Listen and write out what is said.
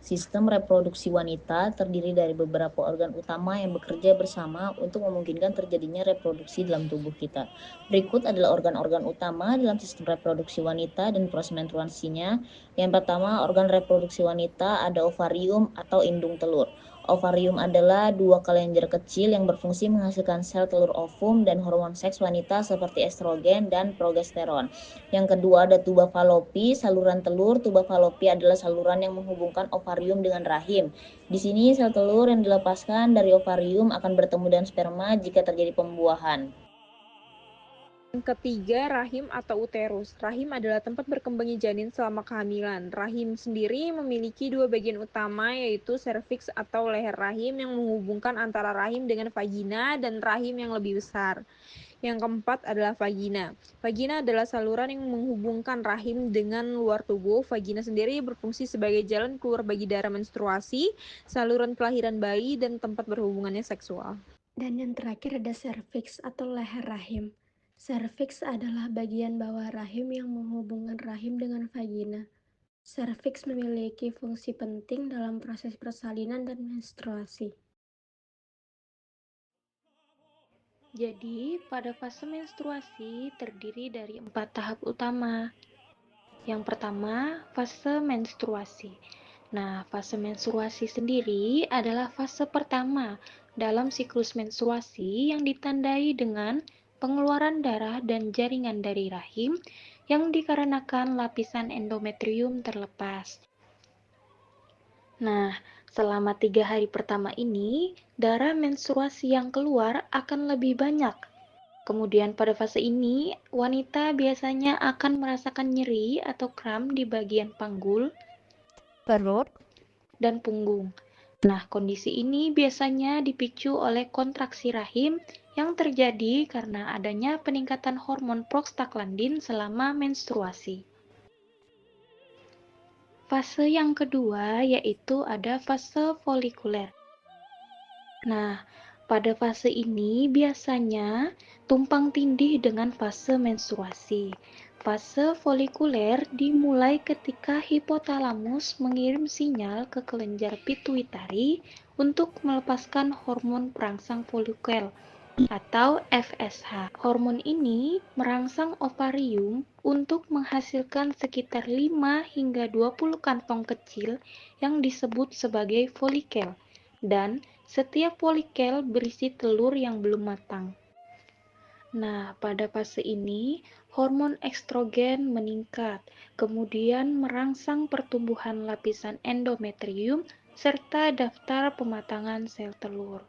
Sistem reproduksi wanita terdiri dari beberapa organ utama yang bekerja bersama untuk memungkinkan terjadinya reproduksi dalam tubuh kita. Berikut adalah organ-organ utama dalam sistem reproduksi wanita dan proses menstruasinya. Yang pertama, organ reproduksi wanita ada ovarium atau indung telur. Ovarium adalah dua kelenjar kecil yang berfungsi menghasilkan sel telur ovum dan hormon seks wanita seperti estrogen dan progesteron. Yang kedua ada tuba falopi, saluran telur. Tuba falopi adalah saluran yang menghubungkan ovarium dengan rahim. Di sini sel telur yang dilepaskan dari ovarium akan bertemu dengan sperma jika terjadi pembuahan. Yang ketiga, rahim atau uterus. Rahim adalah tempat berkembangnya janin selama kehamilan. Rahim sendiri memiliki dua bagian utama, yaitu serviks atau leher rahim yang menghubungkan antara rahim dengan vagina dan rahim yang lebih besar. Yang keempat adalah vagina. Vagina adalah saluran yang menghubungkan rahim dengan luar tubuh. Vagina sendiri berfungsi sebagai jalan keluar bagi darah menstruasi, saluran kelahiran bayi, dan tempat berhubungannya seksual. Dan yang terakhir ada serviks atau leher rahim. Serviks adalah bagian bawah rahim yang menghubungkan rahim dengan vagina. Serviks memiliki fungsi penting dalam proses persalinan dan menstruasi. Jadi, pada fase menstruasi terdiri dari 4 tahap utama. Yang pertama, fase menstruasi. Nah, fase menstruasi sendiri adalah fase pertama dalam siklus menstruasi yang ditandai dengan pengeluaran darah dan jaringan dari rahim yang dikarenakan lapisan endometrium terlepas. Nah, selama 3 hari pertama ini, darah menstruasi yang keluar akan lebih banyak. Kemudian pada fase ini, wanita biasanya akan merasakan nyeri atau kram di bagian panggul, perut, dan punggung. Nah, kondisi ini biasanya dipicu oleh kontraksi rahim yang terjadi karena adanya peningkatan hormon prostaglandin selama menstruasi. Fase yang kedua yaitu ada fase folikuler. Nah, pada fase ini biasanya tumpang tindih dengan fase menstruasi. Fase folikuler dimulai ketika hipotalamus mengirim sinyal ke kelenjar pituitari untuk melepaskan hormon perangsang folikel atau FSH. Hormon ini merangsang ovarium untuk menghasilkan sekitar 5 hingga 20 kantong kecil yang disebut sebagai folikel, dan setiap folikel berisi telur yang belum matang. Nah, pada fase ini, hormon estrogen meningkat, kemudian merangsang pertumbuhan lapisan endometrium serta daftar pematangan sel telur.